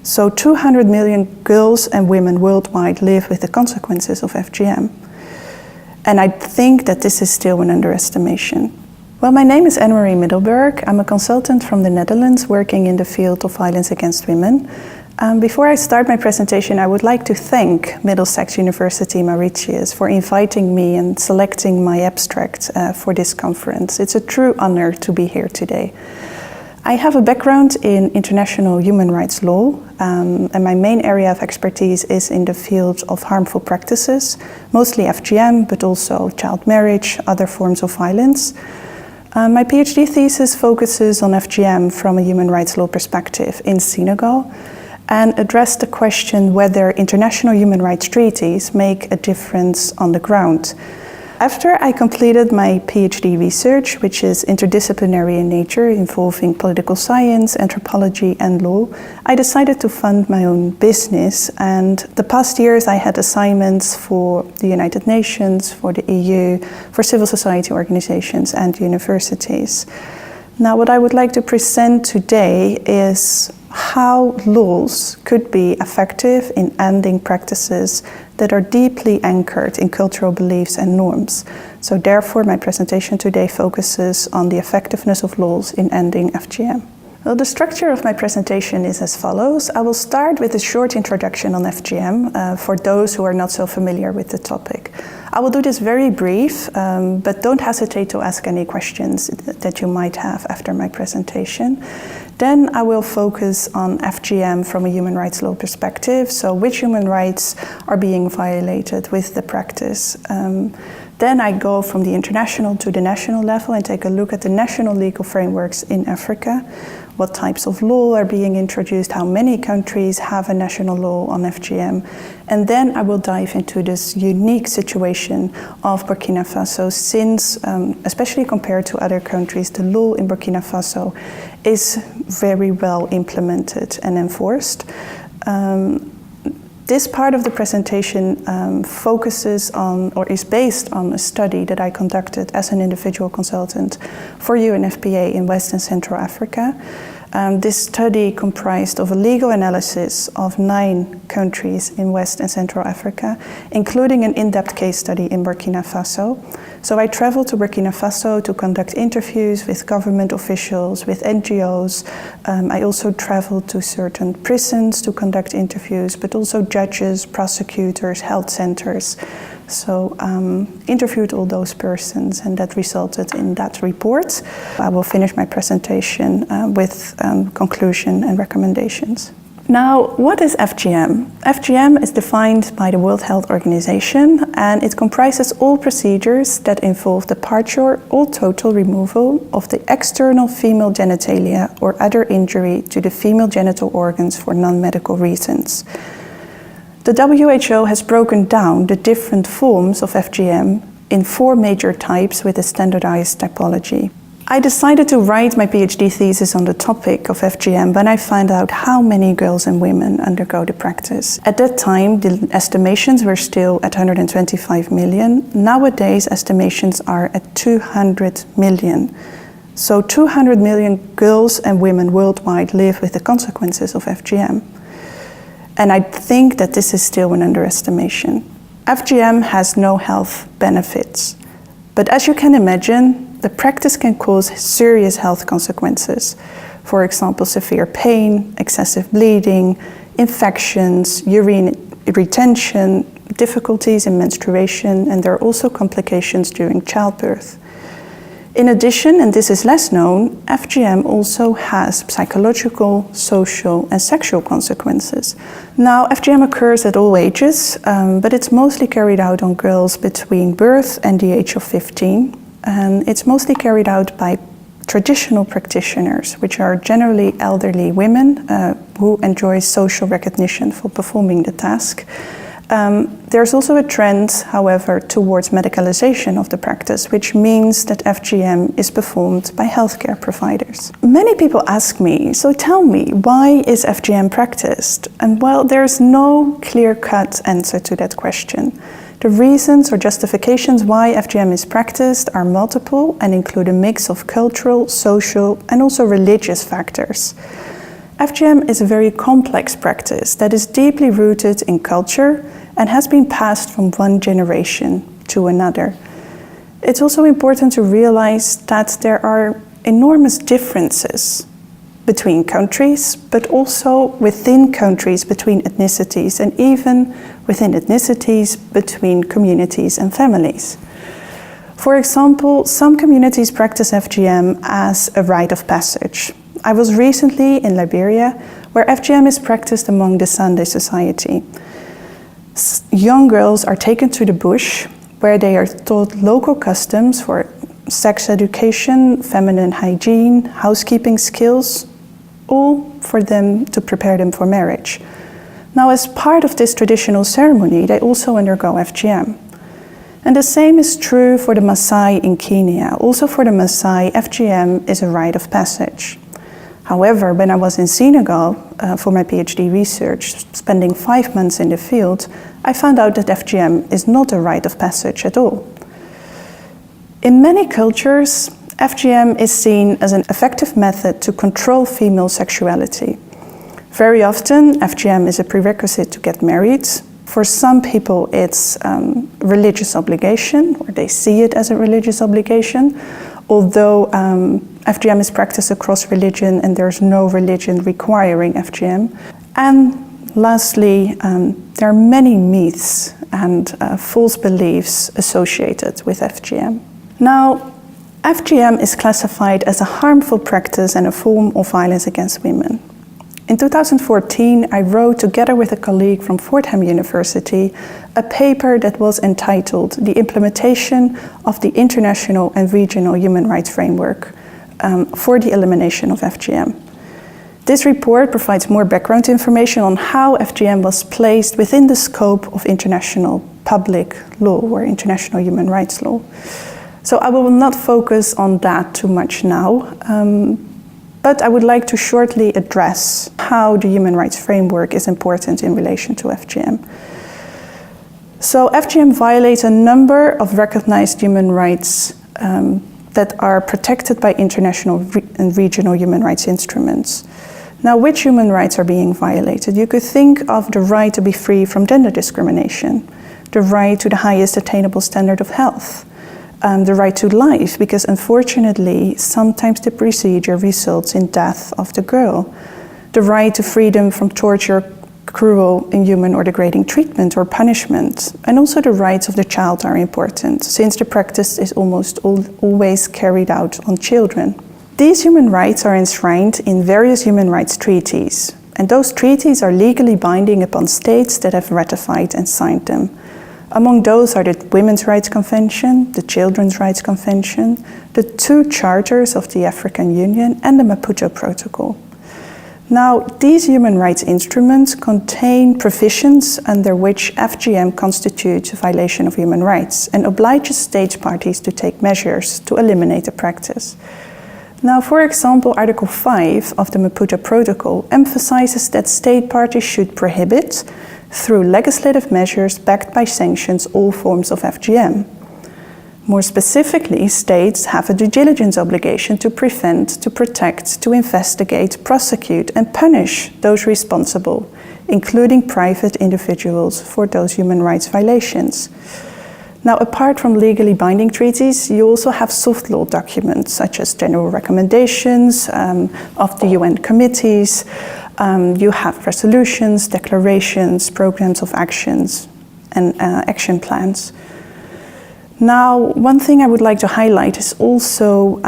So 200 million girls and women worldwide live with the consequences of FGM. And I think that this is still an underestimation. Well, my name is Anne-Marie Middelburg. I'm a consultant from the Netherlands working in the field of violence against women. Before I start my presentation, I would like to thank Middlesex University Mauritius for inviting me and selecting my abstract for this conference. It's a true honor to be here today. I have a background in international human rights law, and my main area of expertise is in the field of harmful practices, mostly FGM, but also child marriage, other forms of violence. My PhD thesis focuses on FGM from a human rights law perspective in Senegal, and addressed the question whether international human rights treaties make a difference on the ground. After I completed my PhD research, which is interdisciplinary in nature, involving political science, anthropology, and law, I decided to fund my own business. And the past years I had assignments for the United Nations, for the EU, for civil society organizations and universities. Now, what I would like to present today is how laws could be effective in ending practices that are deeply anchored in cultural beliefs and norms. So therefore, my presentation today focuses on the effectiveness of laws in ending FGM. Well, the structure of my presentation is as follows. I will start with a short introduction on FGM for those who are not so familiar with the topic. I will do this very brief, but don't hesitate to ask any questions that you might have after my presentation. Then I will focus on FGM from a human rights law perspective, so which human rights are being violated with the practice. Then I go from the international to the national level and take a look at the national legal frameworks in Africa, what types of law are being introduced, how many countries have a national law on FGM. And then I will dive into this unique situation of Burkina Faso, since, especially compared to other countries, the law in Burkina Faso is very well implemented and enforced. This part of the presentation focuses on, or is based on, a study that I conducted as an individual consultant for UNFPA in West and Central Africa. This study comprised of a legal analysis of 9 countries in West and Central Africa, including an in-depth case study in Burkina Faso. So I traveled to Burkina Faso to conduct interviews with government officials, with NGOs. I also traveled to certain prisons to conduct interviews, but also judges, prosecutors, health centers. So interviewed all those persons, and that resulted in that report. I will finish my presentation with conclusion and recommendations. Now, what is FGM? FGM is defined by the World Health Organization, and it comprises all procedures that involve the partial or total removal of the external female genitalia or other injury to the female genital organs for non-medical reasons. The WHO has broken down the different forms of FGM in 4 major types with a standardized typology. I decided to write my PhD thesis on the topic of FGM when I found out how many girls and women undergo the practice. At that time, the estimations were still at 125 million. Nowadays, estimations are at 200 million. So 200 million girls and women worldwide live with the consequences of FGM. And I think that this is still an underestimation. FGM has no health benefits. But as you can imagine, the practice can cause serious health consequences. For example, severe pain, excessive bleeding, infections, urine retention, difficulties in menstruation, and there are also complications during childbirth. In addition, and this is less known, FGM also has psychological, social, and sexual consequences. Now, FGM occurs at all ages, but it's mostly carried out on girls between birth and the age of 15. And it's mostly carried out by traditional practitioners, which are generally elderly women who enjoy social recognition for performing the task. There's also a trend, however, towards medicalization of the practice, which means that FGM is performed by healthcare providers. Many people ask me, so tell me, why is FGM practiced? And well, there's no clear-cut answer to that question. The reasons or justifications why FGM is practiced are multiple and include a mix of cultural, social, and also religious factors. FGM is a very complex practice that is deeply rooted in culture and has been passed from one generation to another. It's also important to realize that there are enormous differences between countries, but also within countries, between ethnicities, and even within ethnicities, between communities and families. For example, some communities practice FGM as a rite of passage. I was recently in Liberia, where FGM is practiced among the Sande society. Young girls are taken to the bush, where they are taught local customs for sex education, feminine hygiene, housekeeping skills, all for them to prepare them for marriage. Now, as part of this traditional ceremony, they also undergo FGM. And the same is true for the Maasai in Kenya. Also for the Maasai, FGM is a rite of passage. However, when I was in Senegal for my PhD research, spending 5 months in the field, I found out that FGM is not a rite of passage at all. In many cultures, FGM is seen as an effective method to control female sexuality. Very often, FGM is a prerequisite to get married. For some people, it's religious obligation, or they see it as a religious obligation, although FGM is practiced across religion and there's no religion requiring FGM. And lastly, there are many myths and false beliefs associated with FGM. Now, FGM is classified as a harmful practice and a form of violence against women. In 2014, I wrote, together with a colleague from Fordham University, a paper that was entitled The Implementation of the International and Regional Human Rights Framework for the Elimination of FGM. This report provides more background information on how FGM was placed within the scope of international public law or international human rights law. So I will not focus on that too much now, but I would like to shortly address how the human rights framework is important in relation to FGM. So FGM violates a number of recognized human rights that are protected by international and regional human rights instruments. Now, which human rights are being violated? You could think of the right to be free from gender discrimination, the right to the highest attainable standard of health, the right to life, because unfortunately, sometimes the procedure results in death of the girl, the right to freedom from torture, cruel, inhuman, or degrading treatment or punishment, and also the rights of the child are important, since the practice is almost always carried out on children. These human rights are enshrined in various human rights treaties, and those treaties are legally binding upon states that have ratified and signed them. Among those are the Women's Rights Convention, the Children's Rights Convention, the 2 charters of the African Union, and the Maputo Protocol. Now, these human rights instruments contain provisions under which FGM constitutes a violation of human rights and obliges state parties to take measures to eliminate the practice. Now, for example, Article 5 of the Maputo Protocol emphasizes that state parties should prohibit, through legislative measures backed by sanctions, all forms of FGM. More specifically, states have a due diligence obligation to prevent, to protect, to investigate, prosecute, and punish those responsible, including private individuals, for those human rights violations. Now, apart from legally binding treaties, you also have soft law documents, such as general recommendations of the UN committees. You have resolutions, declarations, programs of actions, and action plans. Now, one thing I would like to highlight is also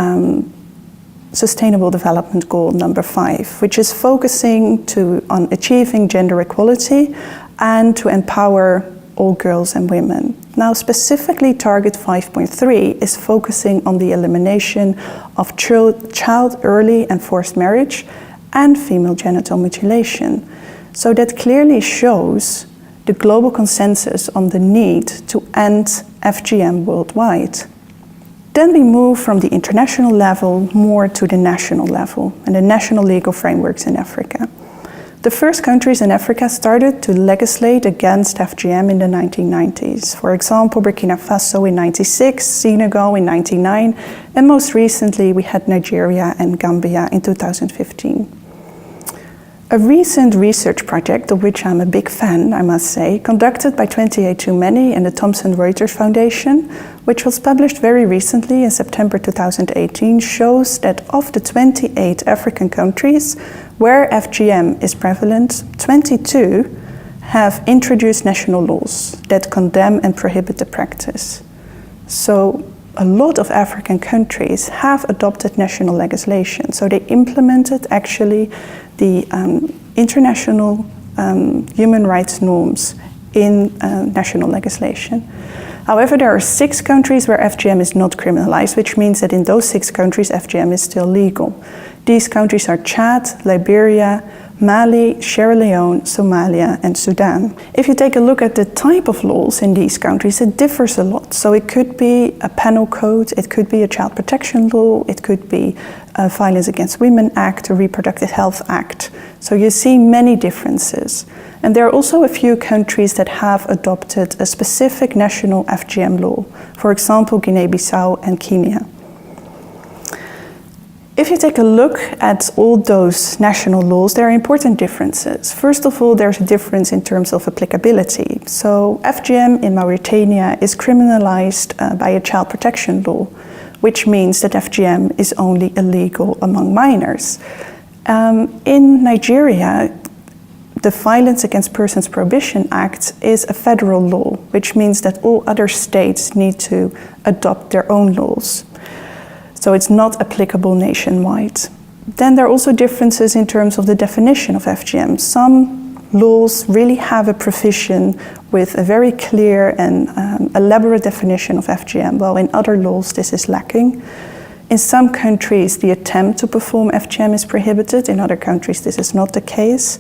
Sustainable Development Goal number 5, which is focusing on achieving gender equality and to empower all girls and women. Now, specifically, Target 5.3 is focusing on the elimination of child early and forced marriage and female genital mutilation. So that clearly shows the global consensus on the need to end FGM worldwide. Then we move from the international level more to the national level and the national legal frameworks in Africa. The first countries in Africa started to legislate against FGM in the 1990s. For example, Burkina Faso in 96, Senegal in 99, and most recently we had Nigeria and Gambia in 2015. A recent research project, of which I'm a big fan, I must say, conducted by 28 Too Many and the Thomson Reuters Foundation, which was published very recently in September 2018, shows that of the 28 African countries where FGM is prevalent, 22 have introduced national laws that condemn and prohibit the practice. So a lot of African countries have adopted national legislation. So they implemented actually the international human rights norms in national legislation. However, there are 6 countries where FGM is not criminalized, which means that in those 6 countries FGM is still legal. These countries are Chad, Liberia, Mali, Sierra Leone, Somalia, and Sudan. If you take a look at the type of laws in these countries, it differs a lot. So it could be a penal code, it could be a child protection law, it could be a Violence Against Women Act, a Reproductive Health Act. So you see many differences. And there are also a few countries that have adopted a specific national FGM law. For example, Guinea-Bissau and Kenya. If you take a look at all those national laws, there are important differences. First of all, there's a difference in terms of applicability. So FGM in Mauritania is criminalized by a child protection law, which means that FGM is only illegal among minors. In Nigeria, the Violence Against Persons Prohibition Act is a federal law, which means that all other states need to adopt their own laws. So it's not applicable nationwide. Then there are also differences in terms of the definition of FGM. Some laws really have a provision with a very clear and elaborate definition of FGM, while in other laws this is lacking. In some countries, the attempt to perform FGM is prohibited. In other countries, this is not the case.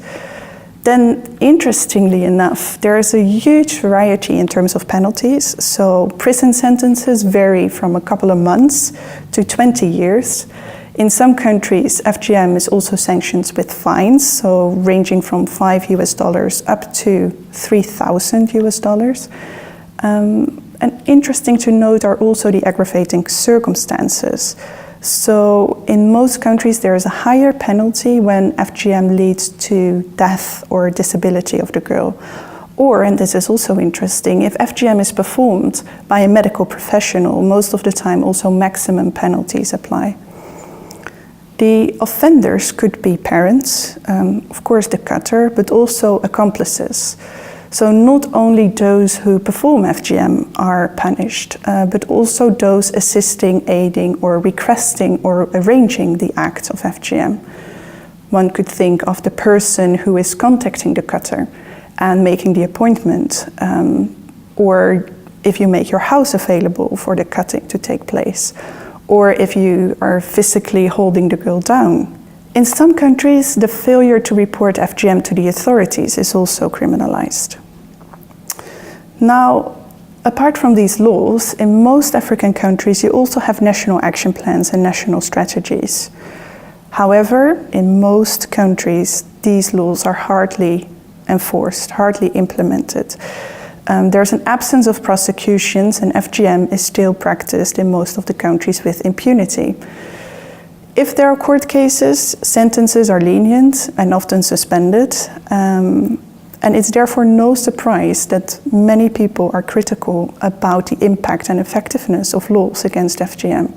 Then, interestingly enough, there is a huge variety in terms of penalties. So prison sentences vary from a couple of months to 20 years. In some countries, FGM is also sanctioned with fines, so ranging from $5 up to $3,000. And interesting to note are also the aggravating circumstances. So in most countries there is a higher penalty when FGM leads to death or disability of the girl. Or, and this is also interesting, if FGM is performed by a medical professional, most of the time also maximum penalties apply. The offenders could be parents, of course the cutter, but also accomplices. So not only those who perform FGM are punished, but also those assisting, aiding, or requesting or arranging the act of FGM. One could think of the person who is contacting the cutter and making the appointment, or if you make your house available for the cutting to take place, or if you are physically holding the girl down. In some countries, the failure to report FGM to the authorities is also criminalized. Now, apart from these laws, in most African countries, you also have national action plans and national strategies. However, in most countries, these laws are hardly enforced, hardly implemented. There's an absence of prosecutions, and FGM is still practiced in most of the countries with impunity. If there are court cases, sentences are lenient and often suspended, and it's therefore no surprise that many people are critical about the impact and effectiveness of laws against FGM.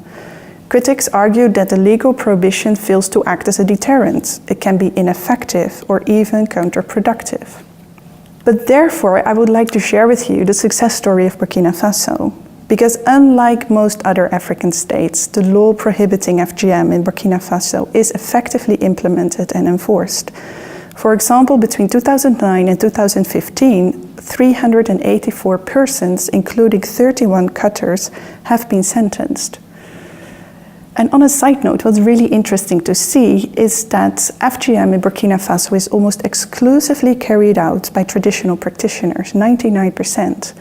Critics argue that the legal prohibition fails to act as a deterrent. It can be ineffective or even counterproductive. But therefore, I would like to share with you the success story of Burkina Faso. Because unlike most other African states, the law prohibiting FGM in Burkina Faso is effectively implemented and enforced. For example, between 2009 and 2015, 384 persons, including 31 cutters, have been sentenced. And on a side note, what's really interesting to see is that FGM in Burkina Faso is almost exclusively carried out by traditional practitioners, 99%.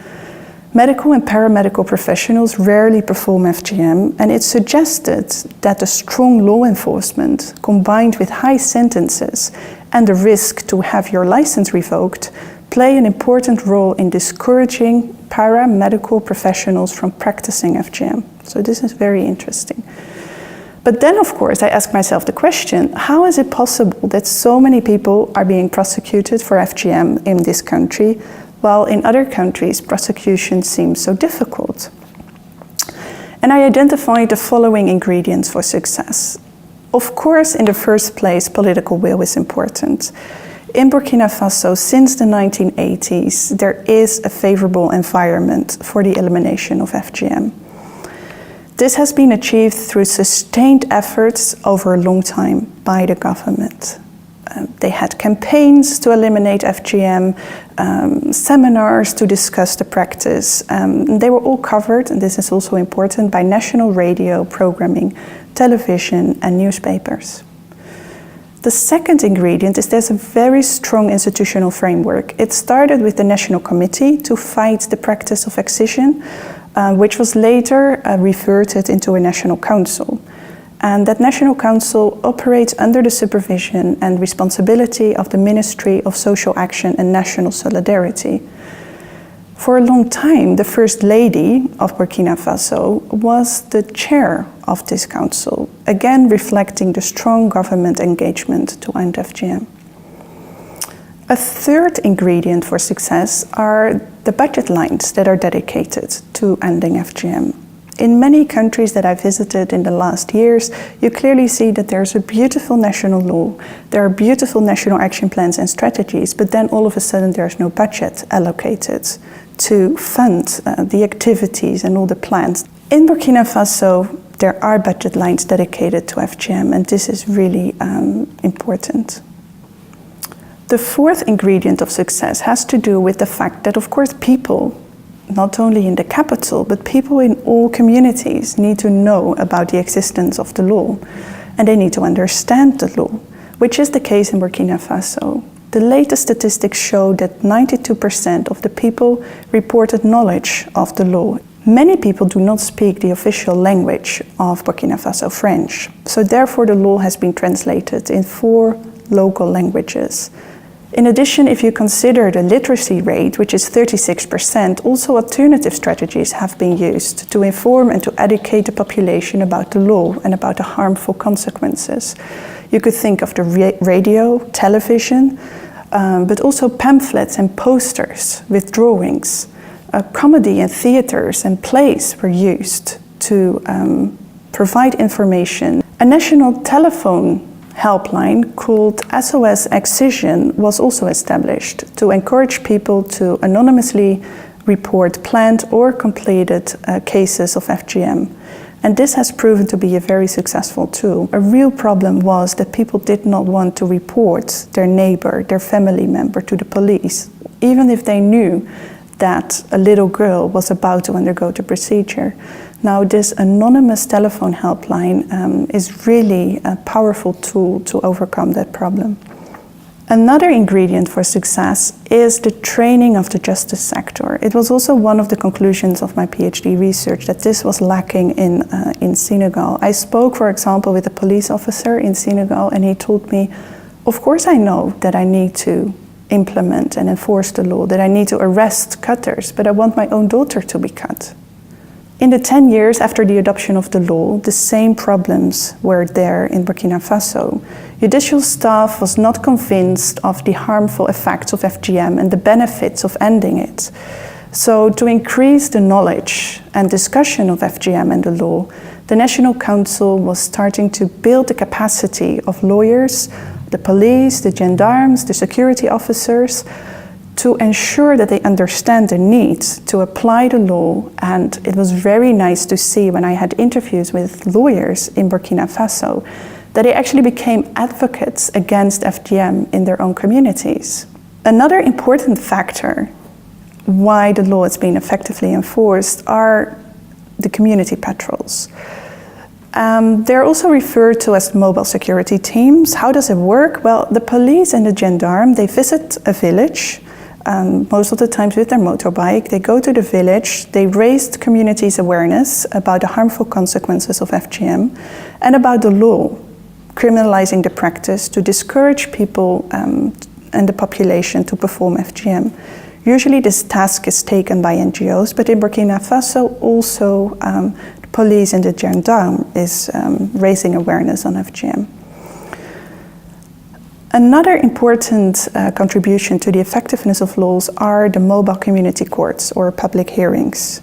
Medical and paramedical professionals rarely perform FGM, and it's suggested that a strong law enforcement, combined with high sentences and the risk to have your license revoked, play an important role in discouraging paramedical professionals from practicing FGM. So this is very interesting. But then, of course, I ask myself the question, how is it possible that so many people are being prosecuted for FGM in this country, while in other countries prosecution seems so difficult? And I identified the following ingredients for success. Of course, in the first place, political will is important. In Burkina Faso, since the 1980s, there is a favorable environment for the elimination of FGM. This has been achieved through sustained efforts over a long time by the government. They had campaigns to eliminate FGM, seminars to discuss the practice. They were all covered, and this is also important, by national radio programming, television, and newspapers. The second ingredient is there's a very strong institutional framework. It started with the National Committee to fight the practice of excision, which was later reverted into a National Council. And that National Council operates under the supervision and responsibility of the Ministry of Social Action and National Solidarity. For a long time, the First Lady of Burkina Faso was the chair of this council, again reflecting the strong government engagement to end FGM. A third ingredient for success are the budget lines that are dedicated to ending FGM. In many countries that I visited in the last years, you clearly see that there's a beautiful national law, there are beautiful national action plans and strategies, but then all of a sudden there's no budget allocated to fund the activities and all the plans. In Burkina Faso, there are budget lines dedicated to FGM, and this is really important. The fourth ingredient of success has to do with the fact that, of course, people, not only in the capital, but people in all communities need to know about the existence of the law, and they need to understand the law, which is the case in Burkina Faso. The latest statistics show that 92% of the people reported knowledge of the law. Many people do not speak the official language of Burkina Faso, French, so therefore the law has been translated in 4 local languages. In addition, if you consider the literacy rate, which is 36%, also alternative strategies have been used to inform and to educate the population about the law and about the harmful consequences. You could think of the radio, television, but also pamphlets and posters with drawings. Comedy and theaters and plays were used to provide information. A national telephone helpline called SOS Excision was also established to encourage people to anonymously report planned or completed cases of FGM. And this has proven to be a very successful tool. A real problem was that people did not want to report their neighbor, their family member to the police, even if they knew that a little girl was about to undergo the procedure. Now, this anonymous telephone helpline is really a powerful tool to overcome that problem. Another ingredient for success is the training of the justice sector. It was also one of the conclusions of my PhD research that this was lacking in Senegal. I spoke, for example, with a police officer in Senegal, and he told me, of course I know that I need to implement and enforce the law, that I need to arrest cutters, but I want my own daughter to be cut. In the 10 years after the adoption of the law, the same problems were there in Burkina Faso. Judicial staff was not convinced of the harmful effects of FGM and the benefits of ending it. So to increase the knowledge and discussion of FGM and the law, the National Council was starting to build the capacity of lawyers, the police, the gendarmes, the security officers, to ensure that they understand the need to apply the law. And it was very nice to see when I had interviews with lawyers in Burkina Faso that they actually became advocates against FGM in their own communities. Another important factor why the law is being effectively enforced are the community patrols. They're also referred to as mobile security teams. How does it work? Well, the police and the gendarme, they visit a village, most of the times with their motorbike. They go to the village, they raise the community's awareness about the harmful consequences of FGM and about the law, criminalizing the practice to discourage people and the population to perform FGM. Usually this task is taken by NGOs, but in Burkina Faso also the police and the gendarme is raising awareness on FGM. Another important contribution to the effectiveness of laws are the mobile community courts or public hearings.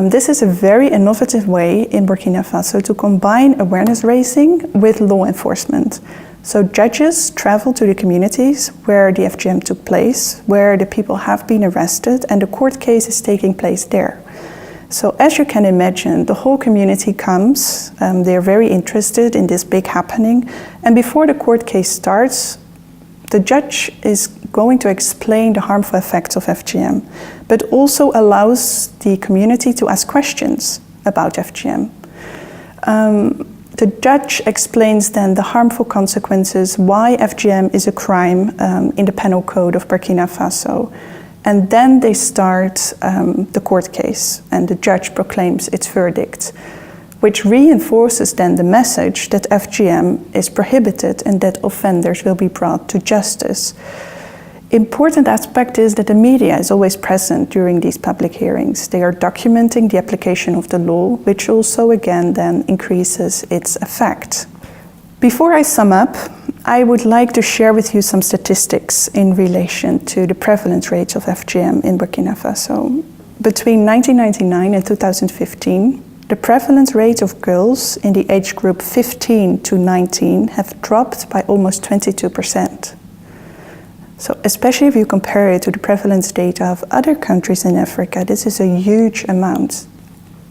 This is a very innovative way in Burkina Faso to combine awareness raising with law enforcement. So judges travel to the communities where the FGM took place, where the people have been arrested, and the court case is taking place there. So as you can imagine, the whole community comes, they're very interested in this big happening, and before the court case starts, the judge is going to explain the harmful effects of FGM, but also allows the community to ask questions about FGM. The judge explains then the harmful consequences, why FGM is a crime in the penal code of Burkina Faso. And then they start the court case, and the judge proclaims its verdict, which reinforces then the message that FGM is prohibited and that offenders will be brought to justice. Important aspect is that the media is always present during these public hearings. They are documenting the application of the law, which also again then increases its effect. Before I sum up, I would like to share with you some statistics in relation to the prevalence rates of FGM in Burkina Faso. Between 1999 and 2015, the prevalence rate of girls in the age group 15 to 19 have dropped by almost 22%. So especially if you compare it to the prevalence data of other countries in Africa, this is a huge amount.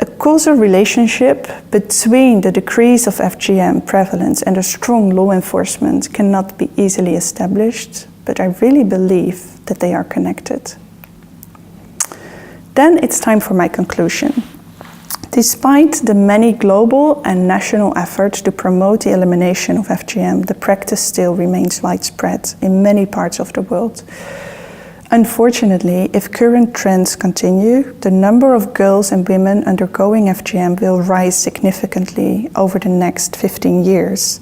A causal relationship between the decrease of FGM prevalence and a strong law enforcement cannot be easily established, but I really believe that they are connected. Then it's time for my conclusion. Despite the many global and national efforts to promote the elimination of FGM, the practice still remains widespread in many parts of the world. Unfortunately, if current trends continue, the number of girls and women undergoing FGM will rise significantly over the next 15 years.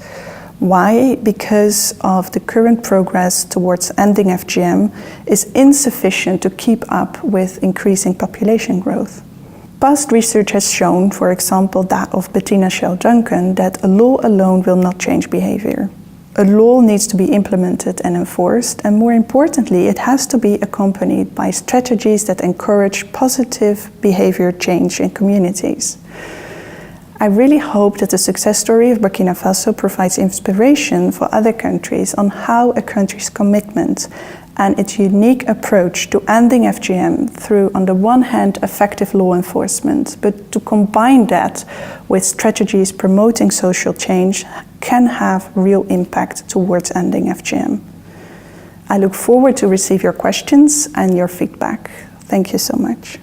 Why? Because of the current progress towards ending FGM is insufficient to keep up with increasing population growth. Past research has shown, for example, that of Bettina Schell-Duncan, that a law alone will not change behavior. A law needs to be implemented and enforced, and more importantly, it has to be accompanied by strategies that encourage positive behavior change in communities. I really hope that the success story of Burkina Faso provides inspiration for other countries on how a country's commitment and its unique approach to ending FGM through, on the one hand, effective law enforcement, but to combine that with strategies promoting social change can have real impact towards ending FGM. I look forward to receive your questions and your feedback. Thank you so much.